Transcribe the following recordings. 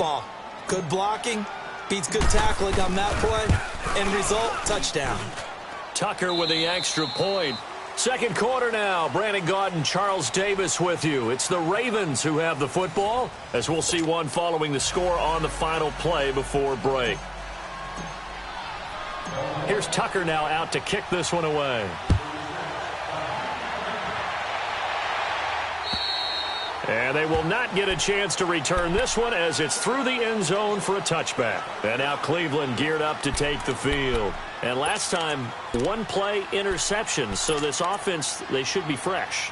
football. Good blocking beats good tackling on that play. End result, touchdown. Tucker with the extra point. Second quarter now. Brandon Gaudin, Charles Davis with you. It's the Ravens who have the football, as we'll see one following the score on the final play before break. Here's Tucker now out to kick this one away. And they will not get a chance to return this one as it's through the end zone for a touchback. And now Cleveland geared up to take the field. And last time, one play interception. So this offense, they should be fresh.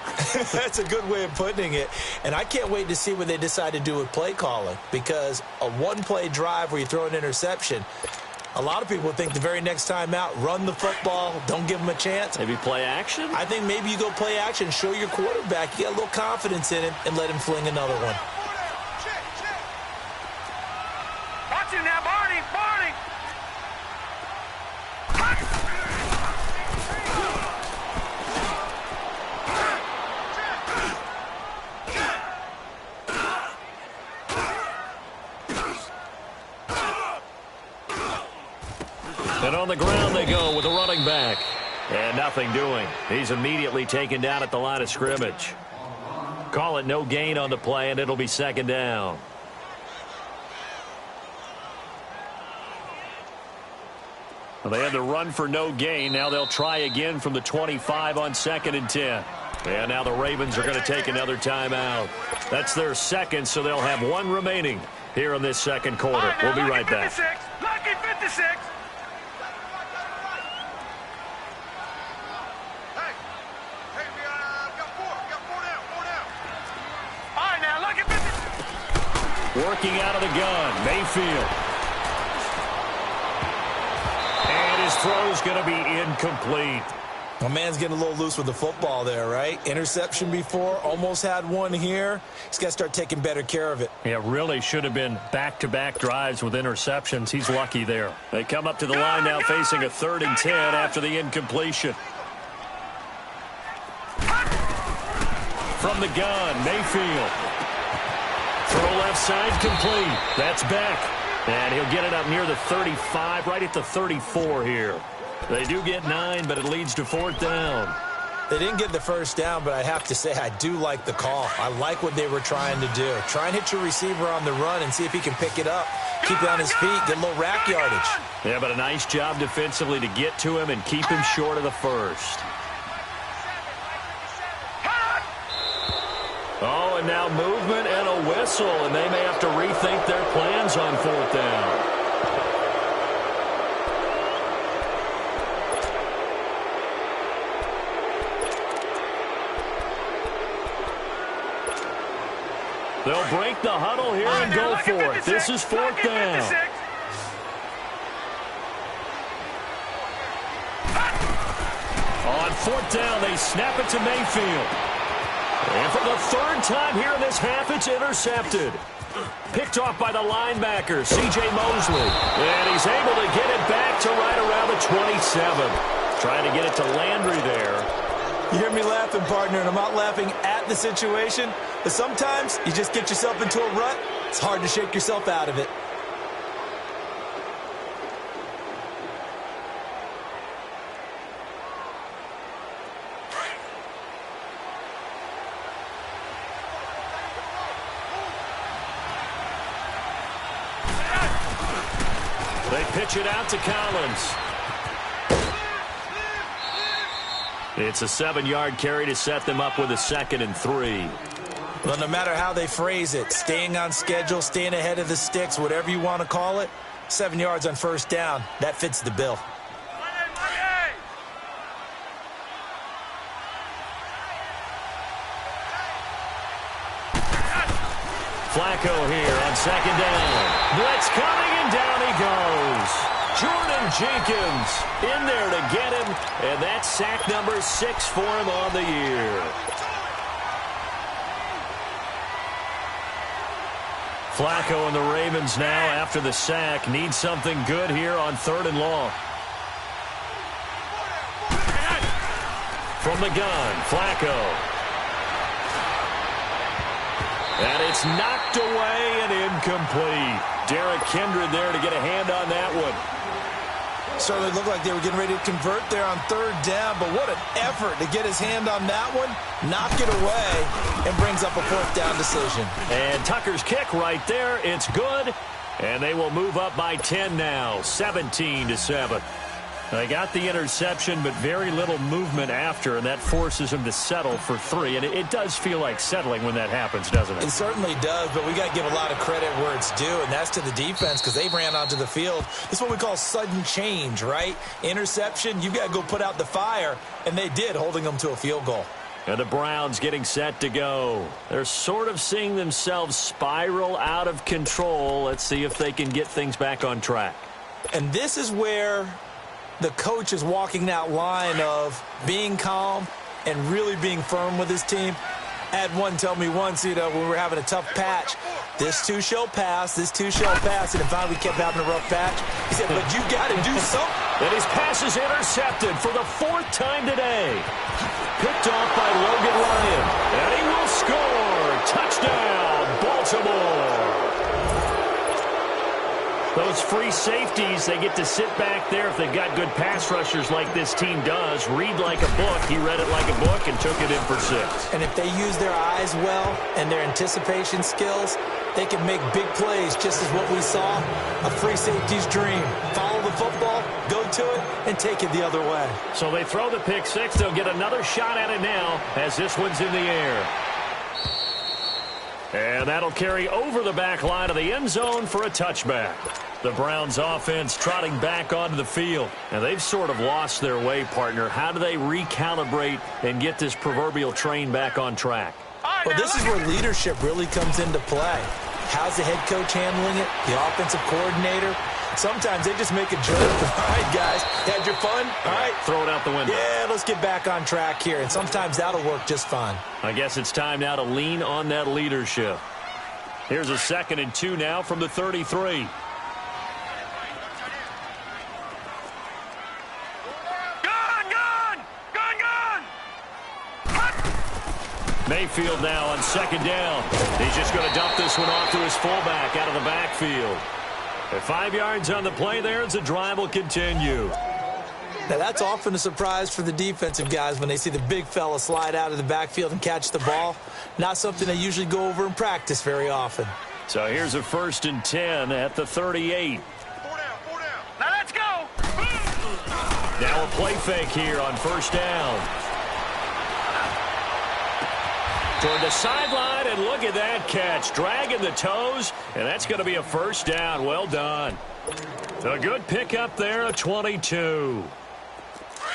That's a good way of putting it. And I can't wait to see what they decide to do with play calling. Because a one-play drive where you throw an interception, a lot of people think the very next time out, run the football, don't give them a chance. Maybe play action? I think maybe you go play action, show your quarterback, you got a little confidence in him, and let him fling another one. Watch him now, Barney! Barney! And on the ground they go with a running back. And nothing doing. He's immediately taken down at the line of scrimmage. Call it no gain on the play, and it'll be second down. Well, they had the run for no gain. Now they'll try again from the 25 on 2nd and 10. And now the Ravens are going to take another timeout. That's their second, so they'll have one remaining here in this second quarter. Right, we'll be right back. 56. Lucky 56. Working out of the gun, Mayfield. And his throw's going to be incomplete. My man's getting a little loose with the football there, right? Interception before, almost had one here. He's got to start taking better care of it. Yeah, really should have been back-to-back drives with interceptions. He's lucky there. They come up to the line now facing a 3rd and 10 after the incompletion. From the gun, Mayfield. Throw left side complete. That's back. And he'll get it up near the 35, right at the 34 here. They do get 9, but it leads to 4th down. They didn't get the first down, but I have to say I do like the call. I like what they were trying to do. Try and hit your receiver on the run and see if he can pick it up. Keep it on his feet, get a little rack yardage. Yeah, but a nice job defensively to get to him and keep him short of the first. Oh, and now movement and a whistle, and they may have to rethink their plans on 4th down. They'll break the huddle here and go for it. This is 4th down. On 4th down, they snap it to Mayfield. And for the 3rd time here in this half, it's intercepted. Picked off by the linebacker, C.J. Mosley. And he's able to get it back to right around the 27. Trying to get it to Landry there. You hear me laughing, partner, and I'm not laughing at the situation, but sometimes you just get yourself into a rut. It's hard to shake yourself out of it. They pitch it out to Collins. It's a 7-yard carry to set them up with a 2nd and 3. Well, no matter how they phrase it, staying on schedule, staying ahead of the sticks, whatever you want to call it, 7 yards on 1st down, that fits the bill. Flacco here on 2nd down. Blitz coming, and down he goes. Jordan Jenkins in there to get him, and that's sack number 6 for him on the year. Flacco and the Ravens now, after the sack, need something good here on 3rd and long. From the gun, Flacco. And it's knocked away and incomplete. Derek Kindred there to get a hand on that one. Certainly looked like they were getting ready to convert there on third down, but what an effort to get his hand on that one, knock it away, and brings up a fourth down decision. And Tucker's kick right there, it's good, and they will move up by 10 now, 17-7. They got the interception, but very little movement after, and that forces him to settle for 3. And it does feel like settling when that happens, doesn't it? It certainly does, but we got to give a lot of credit where it's due, and that's to the defense because they ran onto the field. This is what we call sudden change, right? Interception, you got to go put out the fire, and they did, holding them to a field goal. And the Browns getting set to go. They're sort of seeing themselves spiral out of control. Let's see if they can get things back on track. And this is where the coach is walking that line of being calm and really being firm with his team. I had one tell me once, when we were having a tough patch, this too shall pass, this too shall pass, and then finally we kept having a rough patch. He said, but you got to do something. And his pass is intercepted for the 4th time today. Picked off by Logan Ryan, and he will score. Touchdown, Baltimore. Those free safeties, they get to sit back there if they've got good pass rushers like this team does. Read like a book. He read it like a book and took it in for 6. And if they use their eyes well and their anticipation skills, they can make big plays, just as what we saw. A free safety's dream. Follow the football, go to it, and take it the other way. So they throw the pick 6. They'll get another shot at it now as this one's in the air. And that'll carry over the back line of the end zone for a touchback. The Browns offense trotting back onto the field. And they've sort of lost their way, partner. How do they recalibrate and get this proverbial train back on track? Well, this is where leadership really comes into play. How's the head coach handling it? The offensive coordinator? Sometimes they just make a joke. All right, guys, had your fun? All right. Throw it out the window. Yeah, let's get back on track here. And sometimes that'll work just fine. I guess it's time now to lean on that leadership. Here's a 2nd and 2 now from the 33. Mayfield now on 2nd down. He's just going to dump this one off to his fullback out of the backfield. At 5 yards on the play there as the drive will continue. Now, that's often a surprise for the defensive guys when they see the big fella slide out of the backfield and catch the ball. Not something they usually go over in practice very often. So here's a 1st and 10 at the 38. 4 down. Now let's go. Now a play fake here on 1st down. Toward the sideline, and look at that catch. Dragging the toes, and that's going to be a 1st down. Well done. A good pickup there, a 22.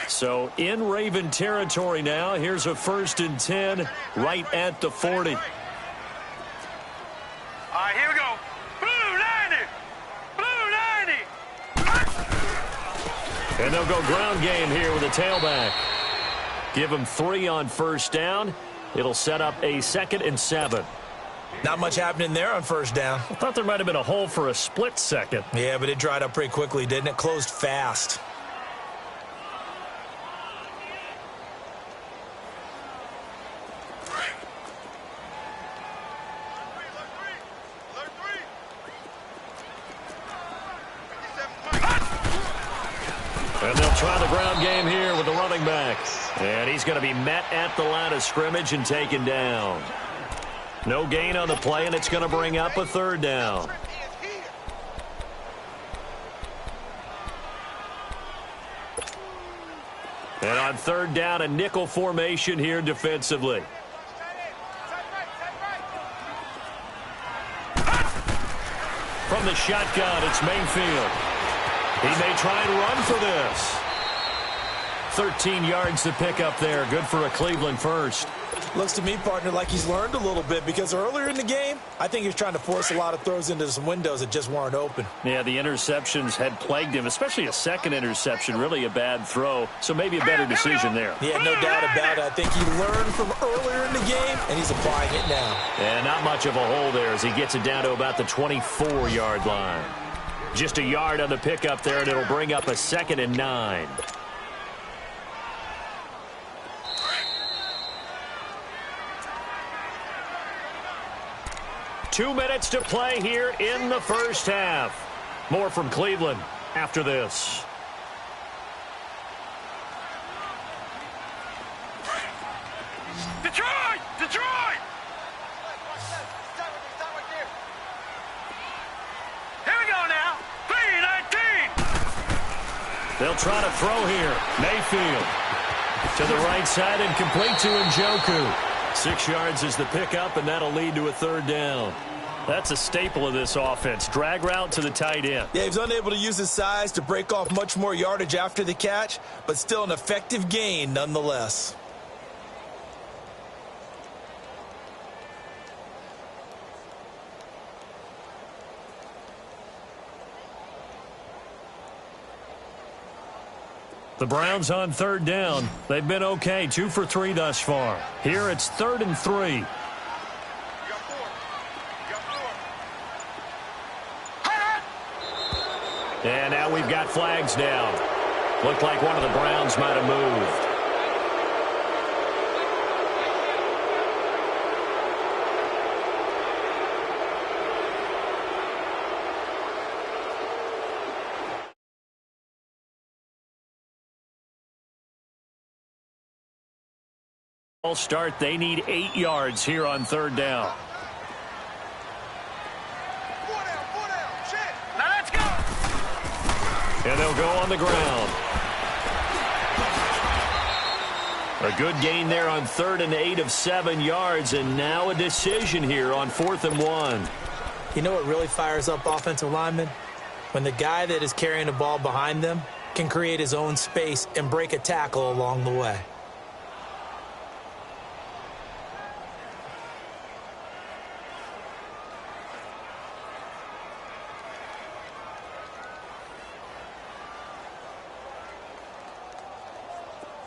So in Raven territory now. Here's a 1st and 10 right at the 40. All right, here we go. Blue 90. Blue 90. And they'll go ground game here with a tailback. Give them 3 on 1st down. It'll set up a 2nd and 7. Not much happening there on 1st down. I thought there might have been a hole for a split second. Yeah, but it dried up pretty quickly, didn't it? Closed fast. And they'll try the ground game here with the running back. And he's going to be met at the line of scrimmage and taken down. No gain on the play, and it's going to bring up a 3rd down. And on 3rd down, a nickel formation here defensively. From the shotgun, it's Mayfield. He may try and run for this. 13 yards to pick up there. Good for a Cleveland 1st. Looks to me, partner, like he's learned a little bit because earlier in the game, I think he was trying to force a lot of throws into some windows that just weren't open. Yeah, the interceptions had plagued him, especially a 2nd interception, really a bad throw. So maybe a better decision there. Yeah, no doubt about it. I think he learned from earlier in the game, and he's applying it now. And not much of a hole there as he gets it down to about the 24-yard line. Just a yard on the pickup there, and it'll bring up a 2nd and 9. 2 minutes to play here in the first half. More from Cleveland after this. Detroit! Detroit! Here we go now. 3-19. They'll try to throw here. Mayfield to the right side and complete to Njoku. 6 yards is the pickup, and that'll lead to a third down. That's a staple of this offense. Drag route to the tight end. Yeah, he's unable to use his size to break off much more yardage after the catch, but still an effective gain nonetheless. The Browns on third down. They've been okay, 2 for 3 thus far. Here it's 3rd and 3. And now we've got flags down. Looked like one of the Browns might have moved. Start. They need 8 yards here on third down. Now let's go. And they'll go on the ground. A good gain there on 3rd and 8 of 7 yards, and now a decision here on 4th and 1. You know what really fires up offensive linemen? When the guy that is carrying the ball behind them can create his own space and break a tackle along the way.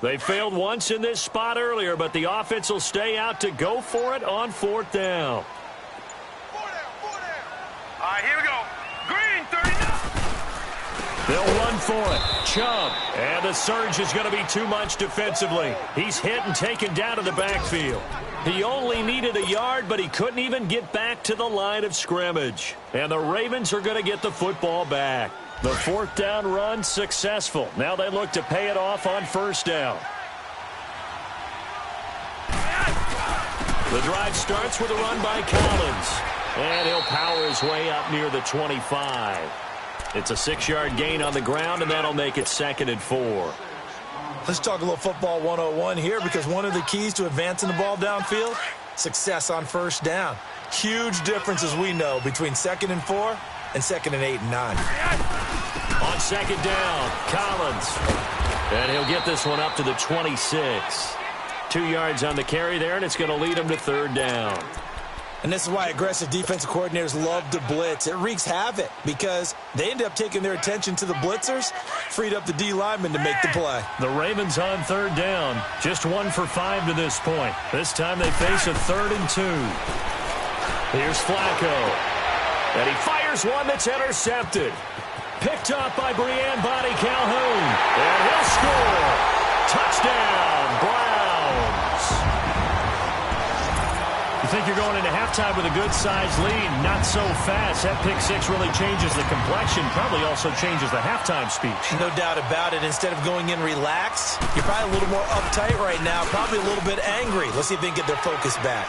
They failed once in this spot earlier, but the offense will stay out to go for it on 4th down. 4 down. All right, here we go. Green, 39. They'll run for it. Chubb. And the surge is going to be too much defensively. He's hit and taken down to the backfield. He only needed a yard, but he couldn't even get back to the line of scrimmage. And the Ravens are going to get the football back. The 4th down run successful. Now they look to pay it off on 1st down. The drive starts with a run by Collins. And he'll power his way up near the 25. It's a 6-yard gain on the ground, and that'll make it 2nd and 4. Let's talk a little football 101 here, because one of the keys to advancing the ball downfield, success on 1st down. Huge difference, as we know, between 2nd and 4 and 2nd and 8 and 9. On 2nd down, Collins. And he'll get this one up to the 26. 2 yards on the carry there, and it's going to lead him to 3rd down. And this is why aggressive defensive coordinators love to blitz. It wreaks havoc because they end up taking their attention to the blitzers, freed up the D lineman to make the play. The Ravens on 3rd down, just 1 for 5 to this point. This time they face a 3rd and 2. Here's Flacco. And he fires one that's intercepted. Picked up by Brian Body Calhoun. And he'll score. Touchdown, Browns. You think you're going into halftime with a good-sized lead. Not so fast. That pick 6 really changes the complexion. Probably also changes the halftime speech. No doubt about it. Instead of going in relaxed, you're probably a little more uptight right now. Probably a little bit angry. Let's see if they can get their focus back.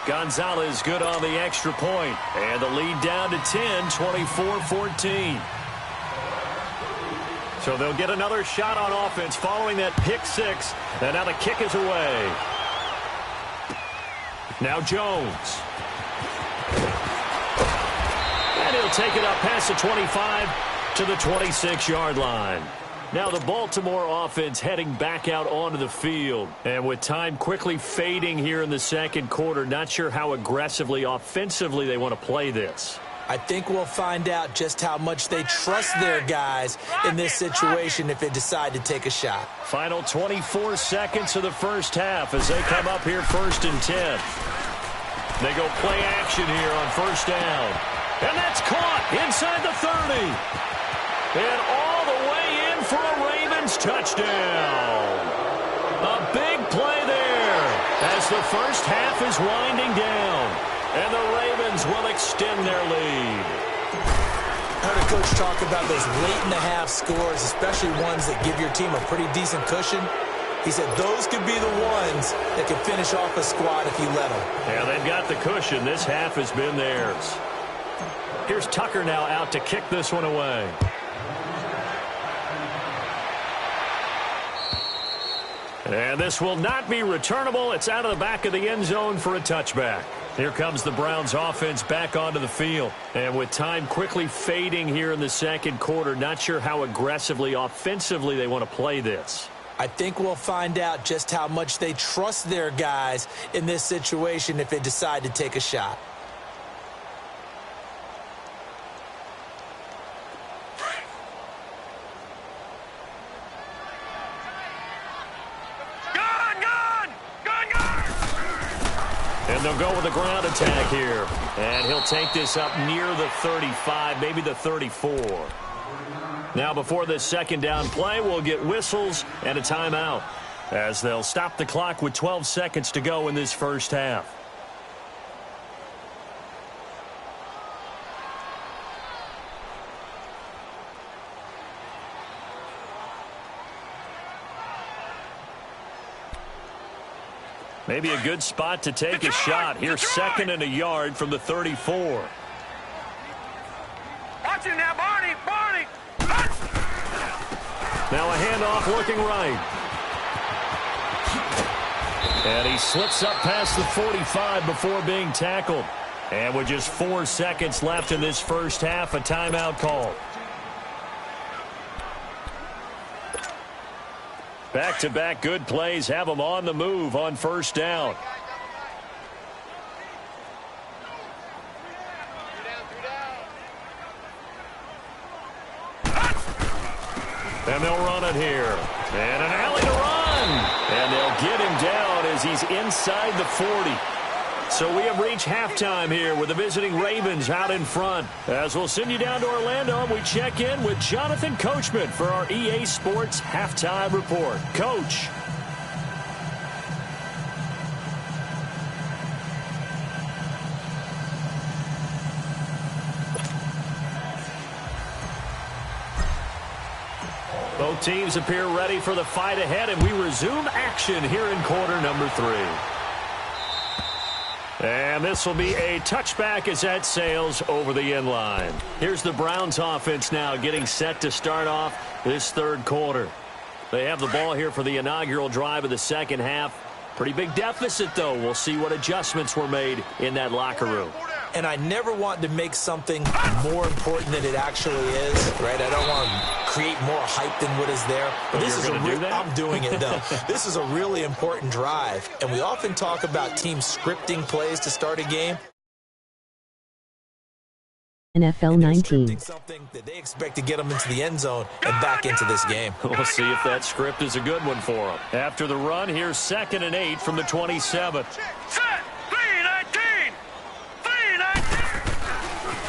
Gonzalez good on the extra point. And the lead down to 10, 24-14. So they'll get another shot on offense following that pick 6. And now the kick is away. Now Jones. And he'll take it up past the 25 to the 26-yard line. Now the Baltimore offense heading back out onto the field. And with time quickly fading here in the second quarter, not sure how aggressively, offensively they want to play this. I think we'll find out just how much they trust their guys in this situation if they decide to take a shot. Final 24 seconds of the first half as they come up here 1st and 10. They go play action here on 1st down. And that's caught inside the 30. And all the way in for a Ravens touchdown. A big play there as the first half is winding down. And the Ravens will extend their lead. I heard a coach talk about those late-in-the-half scores, especially ones that give your team a pretty decent cushion. He said those could be the ones that can finish off a squad if you let them. Yeah, they've got the cushion. This half has been theirs. Here's Tucker now out to kick this one away. And this will not be returnable. It's out of the back of the end zone for a touchback. Here comes the Browns offense back onto the field. And with time quickly fading here in the second quarter, not sure how aggressively, offensively they want to play this. I think we'll find out just how much they trust their guys in this situation if they decide to take a shot. And they'll go with a ground attack here. And he'll take this up near the 35, maybe the 34. Now before this second down play, we'll get whistles and a timeout as they'll stop the clock with 12 seconds to go in this first half. Maybe a good spot to take a shot. Here's second and a yard from the 34. Watch it now, Barney. Barney. Now a handoff looking right. And he slips up past the 45 before being tackled. And with just 4 seconds left in this first half, a timeout call. Back-to-back good plays have them on the move on first down. And they'll run it here. And an alley to run. And they'll get him down as he's inside the 40. So we have reached halftime here with the visiting Ravens out in front. As we'll send you down to Orlando, and we check in with Jonathan Coachman for our EA Sports Halftime Report. Coach. Both teams appear ready for the fight ahead, and we resume action here in quarter number 3. And this will be a touchback as that sails over the end line. Here's the Browns offense now getting set to start off this third quarter. They have the ball here for the inaugural drive of the second half. Pretty big deficit, though. We'll see what adjustments were made in that locker room. And I never want to make something more important than it actually is, right? I don't want to create more hype than what is there. But this is I'm doing it, though. This is a really important drive. And we often talk about teams scripting plays to start a game. NFL 19. Something that they expect to get them into the end zone and back into this game. We'll see if that script is a good one for them. After the run, here's 2nd and 8 from the 27.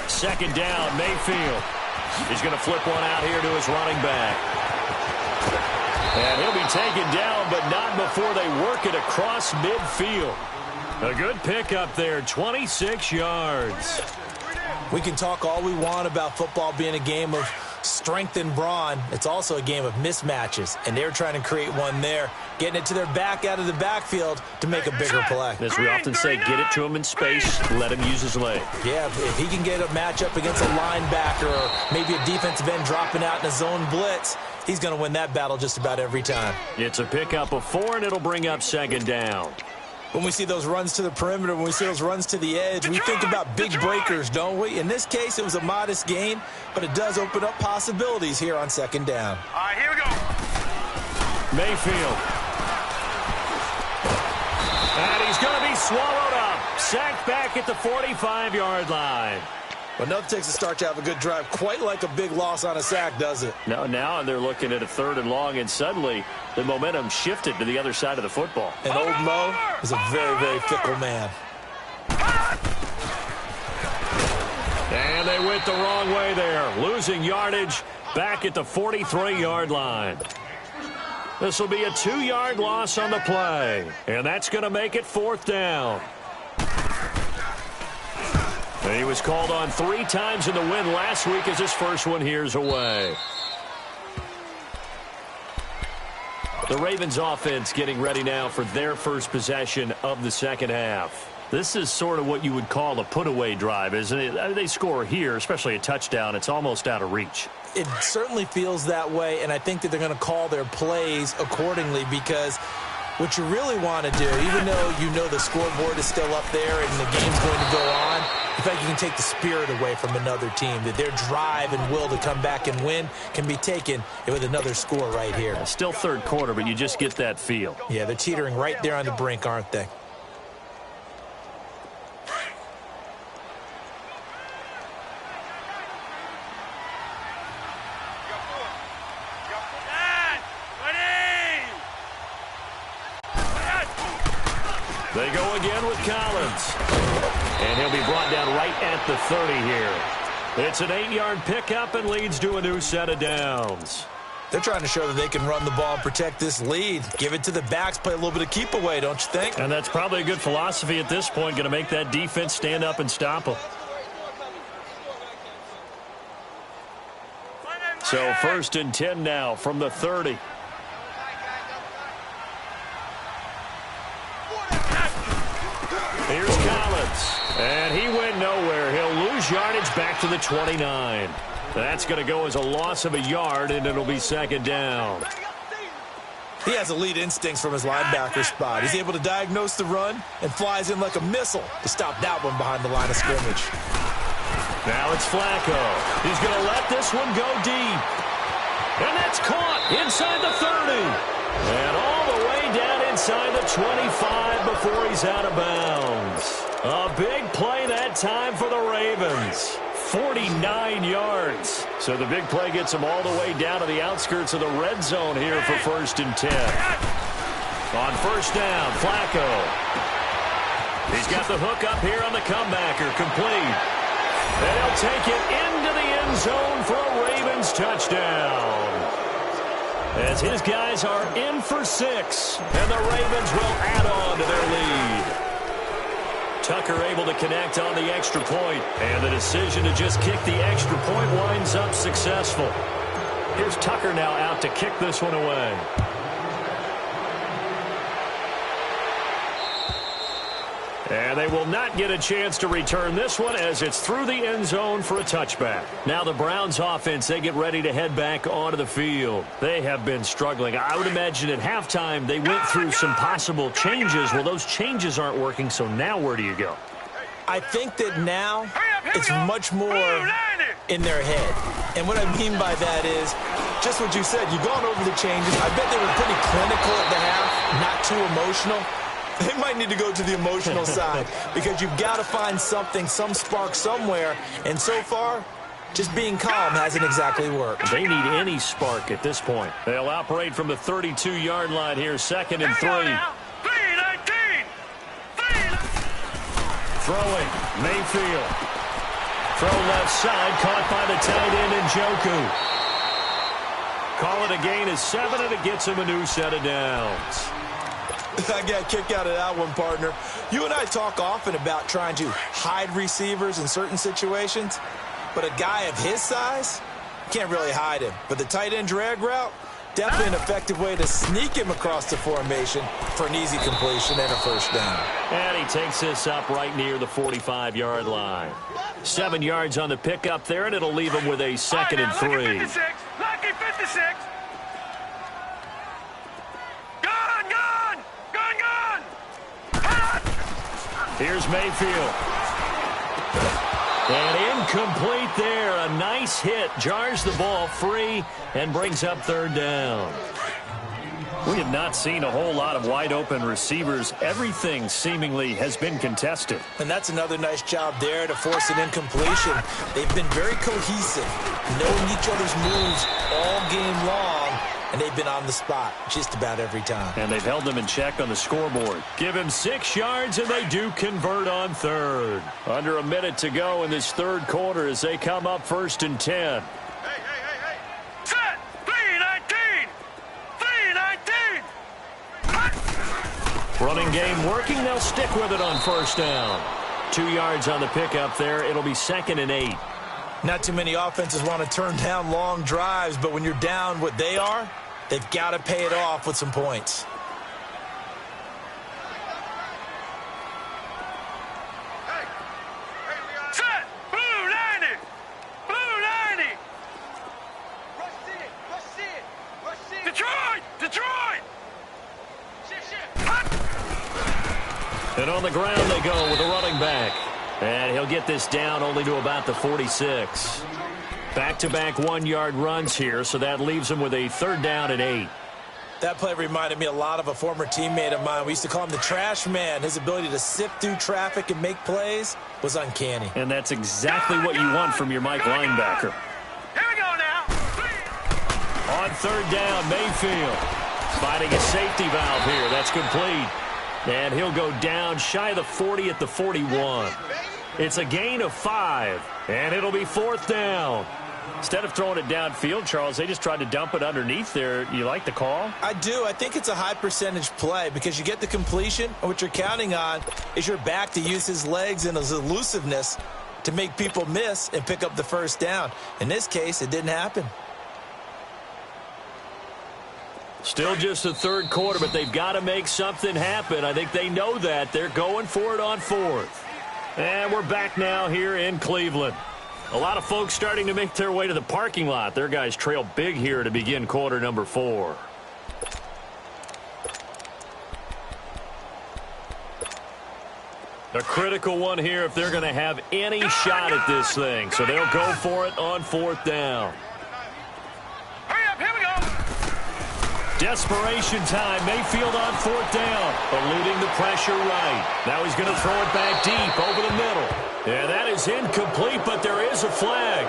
Second down, Mayfield. He's going to flip one out here to his running back. And he'll be taken down, but not before they work it across midfield. A good pickup there, 26 yards. We can talk all we want about football being a game of strength and brawn. It's also a game of mismatches, and they're trying to create one there, getting it to their back out of the backfield to make a bigger play. As we often say, get it to him in space, let him use his leg. Yeah, if he can get a matchup against a linebacker or maybe a defensive end dropping out in a zone blitz, he's going to win that battle just about every time. It's a pickup of 4, and it'll bring up second down. When we see those runs to the perimeter, when we see those runs to the edge, we think about big breakers, don't we? In this case, it was a modest gain, but it does open up possibilities here on second down. All right, here we go. Mayfield. And he's going to be swallowed up. Sacked back at the 45-yard line. Well, nothing takes a start to have a good drive quite like a big loss on a sack, does it? No, now they're looking at a 3rd and long, and suddenly the momentum shifted to the other side of the football. And old Mo is a very, very fickle man. And they went the wrong way there, losing yardage back at the 43-yard line. This will be a 2-yard loss on the play, and that's going to make it 4th down. He was called on 3 times in the win last week as his first one here's away. The Ravens offense getting ready now for their first possession of the second half. This is sort of what you would call a put-away drive, isn't it? I mean, they score here, especially a touchdown. It's almost out of reach. It certainly feels that way, and I think that they're going to call their plays accordingly because what you really want to do, even though you know the scoreboard is still up there and the game's going to go on, in fact, you can take the spirit away from another team, that their drive and will to come back and win can be taken with another score right here. Still third quarter, but you just get that feel. Yeah, they're teetering right there on the brink, aren't they? They go again with Collins. And he'll be brought down right at the 30 here. It's an 8-yard pickup and leads to a new set of downs. They're trying to show that they can run the ball and protect this lead. Give it to the backs, play a little bit of keep away, don't you think? And that's probably a good philosophy at this point, going to make that defense stand up and stop them. So 1st and 10 now from the 30. Here's Collins. And he went nowhere. He'll lose yardage back to the 29. That's going to go as a loss of a yard, and it'll be 2nd down. He has elite instincts from his linebacker spot. He's able to diagnose the run and flies in like a missile to stop that one behind the line of scrimmage. Now it's Flacco. He's going to let this one go deep. And that's caught inside the 30. And all the way down inside the 25 before he's out of bounds. A big play that time for the Ravens. 49 yards. So the big play gets him all the way down to the outskirts of the red zone here for 1st and 10. On 1st down, Flacco. He's got the hook up here on the comebacker, complete. And he'll take it into the end zone for a Ravens touchdown. As his guys are in for 6, and the Ravens will add on to their lead. Tucker able to connect on the extra point, and the decision to just kick the extra point winds up successful. Here's Tucker now out to kick this one away. And they will not get a chance to return this one as it's through the end zone for a touchback. Now the Browns offense, they get ready to head back onto the field. They have been struggling. I would imagine at halftime they went through some possible changes. Well, those changes aren't working, so now where do you go? I think that now it's much more in their head. And what I mean by that is just what you said. You've gone over the changes. I bet they were pretty clinical at the half, not too emotional. They might need to go to the emotional side because you've got to find something, some spark somewhere. And so far, just being calm hasn't exactly worked. They need any spark at this point. They'll operate from the 32-yard line here, 2nd and 3. Throwing, Mayfield. Throw left side, caught by the tight end Njoku. Call it a gain of 7, and it gets him a new set of downs. I got a kick out of that one, partner. You and I talk often about trying to hide receivers in certain situations, but a guy of his size, can't really hide him. But the tight end drag route, definitely an effective way to sneak him across the formation for an easy completion and a 1st down. And he takes this up right near the 45-yard line. 7 yards on the pickup there, and it'll leave him with a 2nd and 3. Lucky 56. Lucky 56. Here's Mayfield. And incomplete there. A nice hit. Jars the ball free and brings up 3rd down. We have not seen a whole lot of wide-open receivers. Everything seemingly has been contested. And that's another nice job there to force an incompletion. They've been very cohesive, knowing each other's moves all game long. And they've been on the spot just about every time. And they've held them in check on the scoreboard. Give him 6 yards, and they do convert on 3rd. Under a minute to go in this 3rd quarter as they come up 1st and 10. Hey. Set. 3-19. 3-19. Running game working. They'll stick with it on 1st down. 2 yards on the pickup there. It'll be 2nd and 8. Not too many offenses want to turn down long drives, but when you're down what they are, they've got to pay it off with some points. Set! Blue 90! Blue 90! Rush in! Rush in! Rush in! Detroit! Detroit! And on the ground they go with a running back. And he'll get this down only to about the 46. Back-to-back 1-yard runs here, so that leaves him with a 3rd down and 8. That play reminded me a lot of a former teammate of mine. We used to call him the trash man. His ability to sift through traffic and make plays was uncanny. And that's exactly what you want from your Mike linebacker. Here we go now. On 3rd down, Mayfield finding a safety valve here. That's complete. And he'll go down shy of the 40 at the 41. It's a gain of 5, and it'll be 4th down. Instead of throwing it downfield, Charles, they just tried to dump it underneath there. You like the call? I do. I think it's a high-percentage play because you get the completion, and what you're counting on is your back to use his legs and his elusiveness to make people miss and pick up the 1st down. In this case, it didn't happen. Still just the 3rd quarter, but they've got to make something happen. I think they know that. They're going for it on 4th. And we're back now here in Cleveland. A lot of folks starting to make their way to the parking lot. Their guys trail big here to begin quarter number 4. A critical one here if they're going to have any shot at this thing. So they'll go for it on 4th down. Hurry up, here we go. Desperation time. Mayfield on 4th down. Eluding the pressure right. Now he's going to throw it back deep over the middle. And that is incomplete, but there is a flag.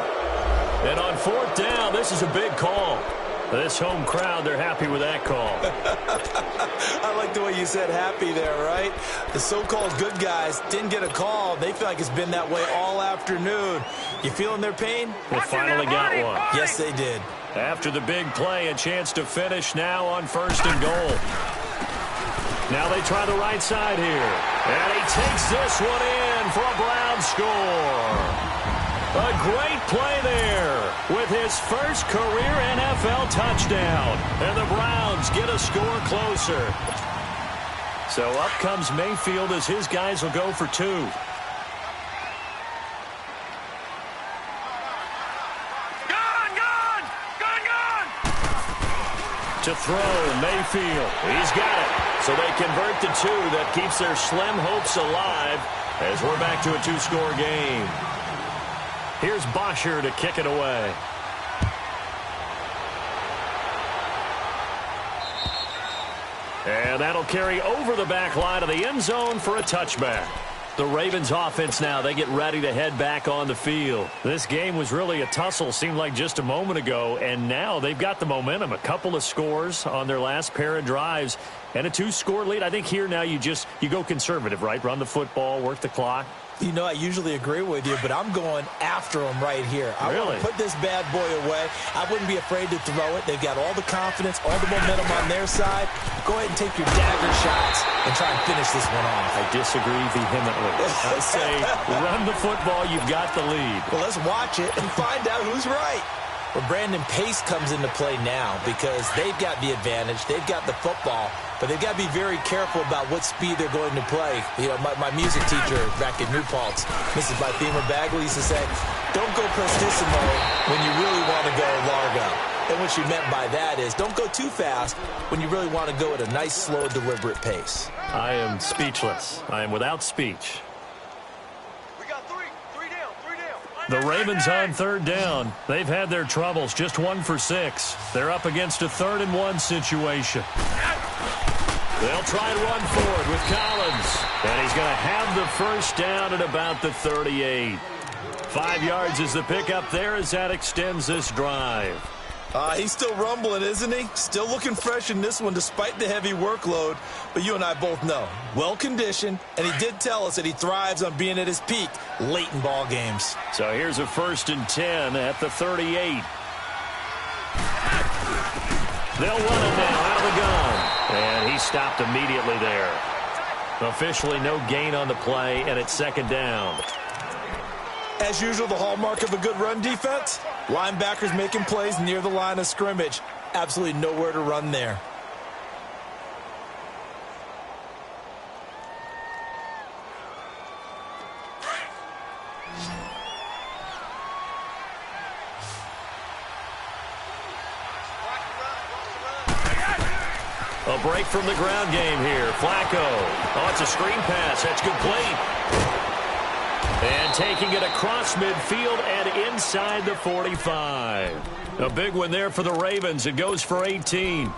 And on 4th down, this is a big call. This home crowd, they're happy with that call. I like the way you said happy there, right? The so-called good guys didn't get a call. They feel like it's been that way all afternoon. You feeling their pain? They finally got one. Yes, they did. After the big play, a chance to finish now on 1st and goal. Now they try the right side here. And he takes this one in for a Brown score. A great play there with his first career NFL touchdown. And the Browns get a score closer. So up comes Mayfield as his guys will go for 2. To throw, Mayfield. He's got it. So they convert to 2. That keeps their slim hopes alive as we're back to a 2-score game. Here's Bosher to kick it away. And that'll carry over the back line of the end zone for a touchback. The Ravens offense now, they get ready to head back on the field. This game was really a tussle, seemed like just a moment ago, and now they've got the momentum. A couple of scores on their last pair of drives and a 2-score lead. I think here now you go conservative, right? Run the football, work the clock. You know, I usually agree with you, but I'm going after them right here. I want to put this bad boy away. I wouldn't be afraid to throw it. They've got all the confidence, all the momentum on their side. Go ahead and take your dagger shots and try and finish this one off. I disagree vehemently. I say run the football. You've got the lead. Well, let's watch it and find out who's right. Well, Brandon Pace comes into play now because they've got the advantage. They've got the football, but they've got to be very careful about what speed they're going to play. You know, my music teacher back in New Paltz, Mrs. Bythema Bagley, used to say, don't go prestissimo when you really want to go largo. And what she meant by that is don't go too fast when you really want to go at a nice, slow, deliberate pace. I am speechless. I am without speech. The Ravens on 3rd down. They've had their troubles, just 1 for 6. They're up against a 3rd and 1 situation. They'll try and run forward with Collins. And he's going to have the 1st down at about the 38. 5 yards is the pickup there as that extends this drive. He's still rumbling, isn't he? Still looking fresh in this one despite the heavy workload. But you and I both know, well-conditioned, and he did tell us that he thrives on being at his peak late in ball games. So here's a 1st and 10 at the 38. They'll run it now out of the gun. And he stopped immediately there. Officially no gain on the play, and it's second down. As usual, the hallmark of a good run defense, linebackers making plays near the line of scrimmage. Absolutely nowhere to run there. A break from the ground game here. Flacco. Oh, it's a screen pass. That's complete. And taking it across midfield and inside the 45. A big one there for the Ravens. It goes for 18.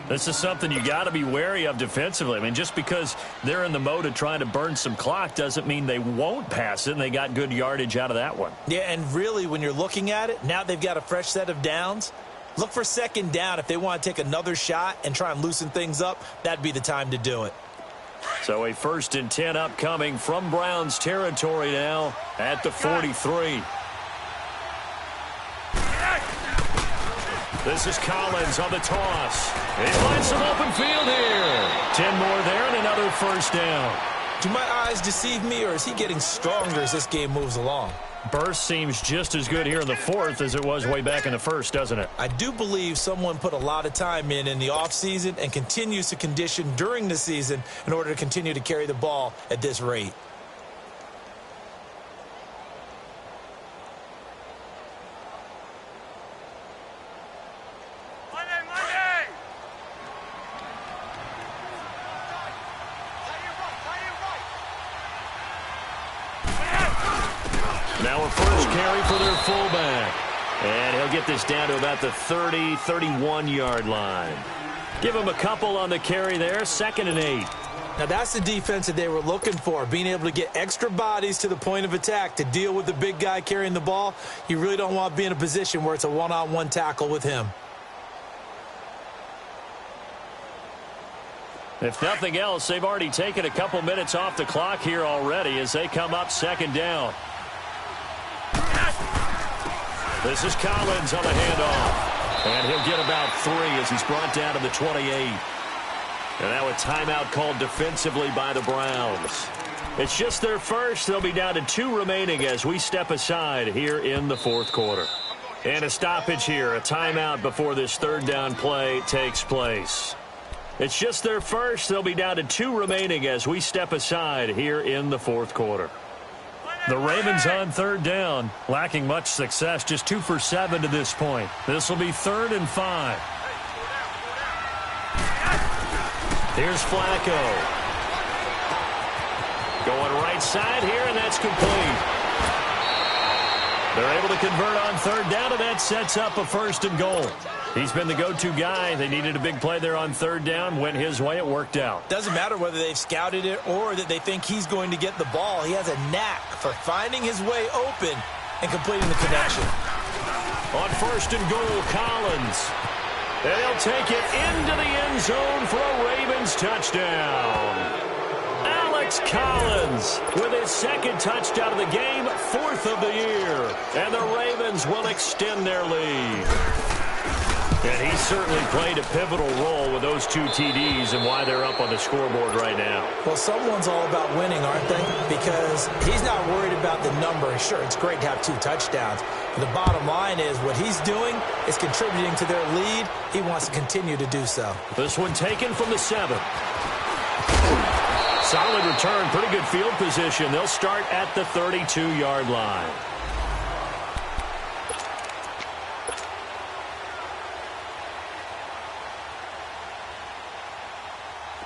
This is something you got to be wary of defensively. I mean, just because they're in the mode of trying to burn some clock doesn't mean they won't pass it, and they got good yardage out of that one. Yeah, and really, when you're looking at it, now they've got a fresh set of downs. Look for second down. If they want to take another shot and try and loosen things up, that'd be the time to do it. So a 1st and 10 upcoming from Browns territory now at the 43. This is Collins on the toss. He finds some open field here. 10 more there and another first down. Do my eyes deceive me, or is he getting stronger as this game moves along? Burst seems just as good here in the 4th as it was way back in the 1st, doesn't it? I do believe someone put a lot of time in the offseason and continues to condition during the season in order to continue to carry the ball at this rate. Now a first carry for their fullback. And he'll get this down to about the 30, 31-yard line. Give him a couple on the carry there, 2nd and 8. Now that's the defense that they were looking for, being able to get extra bodies to the point of attack to deal with the big guy carrying the ball. You really don't want to be in a position where it's a one-on-one tackle with him. If nothing else, they've already taken a couple minutes off the clock here already as they come up 2nd down. This is Collins on the handoff. And he'll get about 3 as he's brought down to the 28. And now a timeout called defensively by the Browns. It's just their first. They'll be down to 2 remaining as we step aside here in the 4th quarter. And a stoppage here, a timeout before this 3rd down play takes place. It's just their first. They'll be down to 2 remaining as we step aside here in the 4th quarter. The Ravens on 3rd down, lacking much success, just 2 for 7 to this point. This will be 3rd and 5. Here's Flacco. Going right side here, and that's complete. They're able to convert on 3rd down, and that sets up a 1st and goal. He's been the go-to guy. They needed a big play there on 3rd down. Went his way. It worked out. Doesn't matter whether they've scouted it or that they think he's going to get the ball. He has a knack for finding his way open and completing the connection. On 1st and goal, Collins. And he'll take it into the end zone for a Ravens touchdown. Alex Collins with his 2nd touchdown of the game, 4th of the year. And the Ravens will extend their lead. And he certainly played a pivotal role with those 2 TDs and why they're up on the scoreboard right now. Well, someone's all about winning, aren't they? Because he's not worried about the number. Sure, it's great to have 2 touchdowns. But the bottom line is what he's doing is contributing to their lead. He wants to continue to do so. This one taken from the 7. Solid return, pretty good field position. They'll start at the 32-yard line.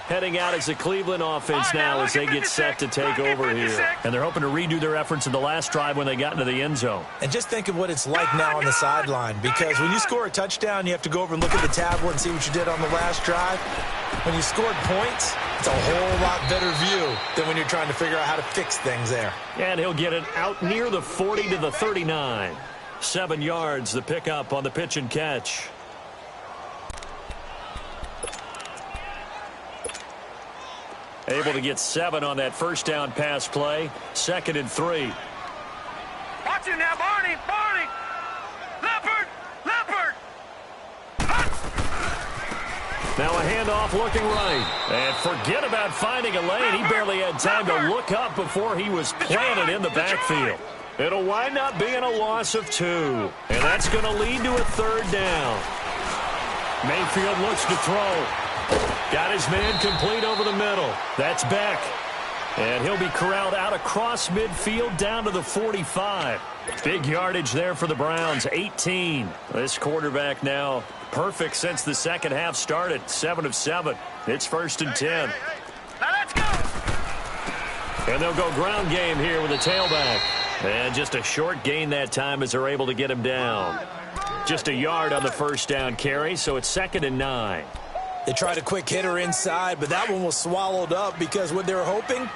Heading out as the Cleveland offense now as they get set to take over here. And they're hoping to redo their efforts in the last drive when they got into the end zone. And just think of what it's like now on the sideline, because when you score a touchdown, you have to go over and look at the tablet and see what you did on the last drive. When you scored points, it's a whole lot better view than when you're trying to figure out how to fix things there. And he'll get it out near the 40 to the 39. 7 yards, the pickup on the pitch and catch. Able to get 7 on that 1st down pass play. 2nd and 3. Watch it now, Barney! Barney! Leopard! Leopard! Now a handoff looking right. And forget about finding a lane. He barely had time to look up before he was planted in the backfield. It'll wind up being a loss of 2. And that's going to lead to a 3rd down. Mayfield looks to throw. Got his man complete over the middle. That's Beck. And he'll be corralled out across midfield down to the 45. Big yardage there for the Browns, 18. This quarterback now perfect since the second half started, 7 of 7. It's 1st and 10. Now let's go. And they'll go ground game here with a tailback. And just a short gain that time as they're able to get him down. Just a yard on the 1st down carry, so it's 2nd and 9. They tried a quick hitter inside, but that one was swallowed up because what they were hoping,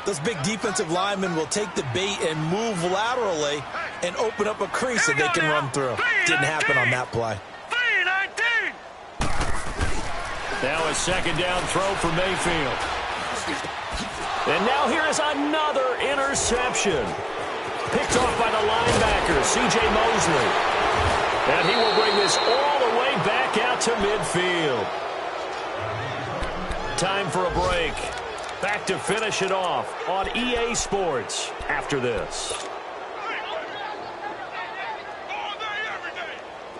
those big defensive linemen will take the bait and move laterally and open up a crease that they can run through. Didn't happen on that play. 3-19. Now a 2nd down throw for Mayfield. And now here is another interception. Picked off by the linebacker, C.J. Mosley. And he will bring this all the way back out to midfield. Time for a break. Back to finish it off on EA Sports after this.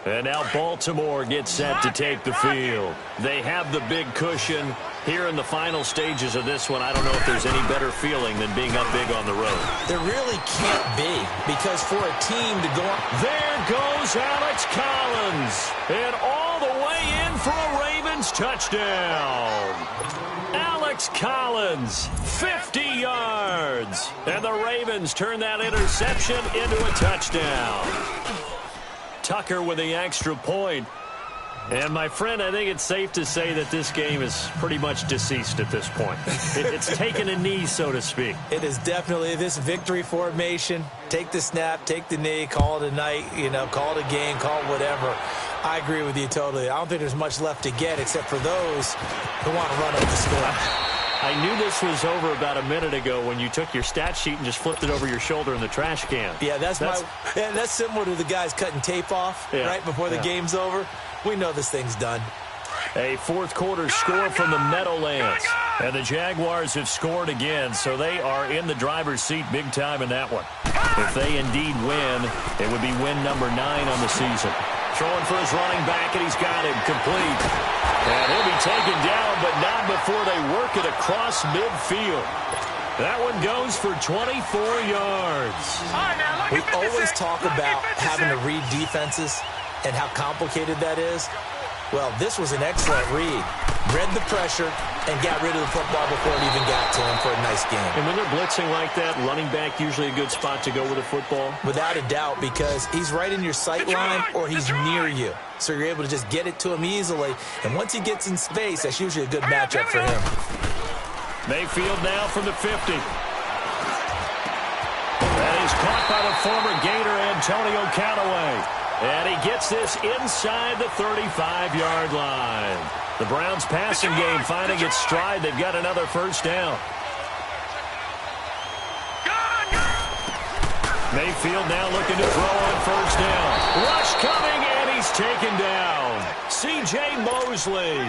And now Baltimore gets set to take the field. They have the big cushion. Here in the final stages of this one, I don't know if there's any better feeling than being up big on the road. There really can't be, because for a team to go up. There goes Alex Collins. And all the way in for a Ravens touchdown. Alex Collins, 50 yards. And the Ravens turn that interception into a touchdown. Tucker with the extra point. And, my friend, I think it's safe to say that this game is pretty much deceased at this point. It's taken a knee, so to speak. It is definitely this victory formation. Take the snap, take the knee, call it a night, call it a game, call it whatever. I agree with you totally. I don't think there's much left to get except for those who want to run up the score. I knew this was over about a minute ago when you took your stat sheet and just flipped it over your shoulder in the trash can. Yeah, that's similar to the guys cutting tape off right before the game's over. We know this thing's done. A 4th quarter score from the Meadowlands. And the Jaguars have scored again, so they are in the driver's seat big time in that one. If they indeed win, it would be win number 9 on the season. Throwing for his running back, and he's got him complete. And he'll be taken down, but not before they work it across midfield. That one goes for 24 yards. We always talk about having to read defenses and how complicated that is. Well, this was an excellent read. Read the pressure and got rid of the football before it even got to him for a nice game. And when they're blitzing like that, running back usually a good spot to go with a football? Without a doubt, because he's right in your sight line or he's near you. So you're able to just get it to him easily. And once he gets in space, that's usually a good matchup for him. Mayfield now from the 50. And he's caught by the former Gator Antonio Callaway. And he gets this inside the 35-yard line. The Browns passing game finding its stride. They've got another 1st down. Mayfield now looking to throw on 1st down. Rush coming, and he's taken down. C.J. Mosley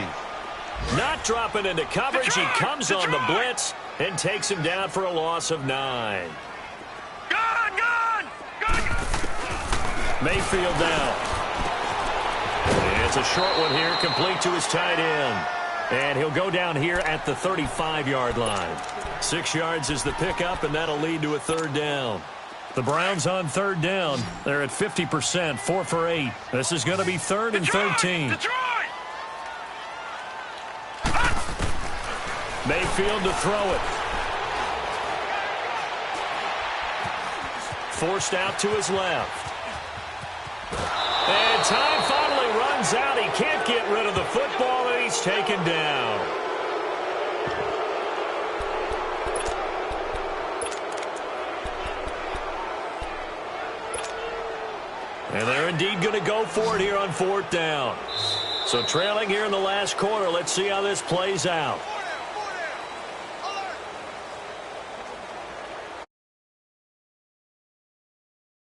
not dropping into coverage. He comes on the blitz and takes him down for a loss of 9. Mayfield now. It's a short one here, complete to his tight end. And he'll go down here at the 35-yard line. 6 yards is the pickup, and that'll lead to a 3rd down. The Browns on 3rd down. They're at 50%, 4 for 8. This is going to be 3rd and 13. Mayfield to throw it. Forced out to his left. And time finally runs out. He can't get rid of the football, and he's taken down. And they're indeed going to go for it here on 4th down. So trailing here in the last quarter, let's see how this plays out.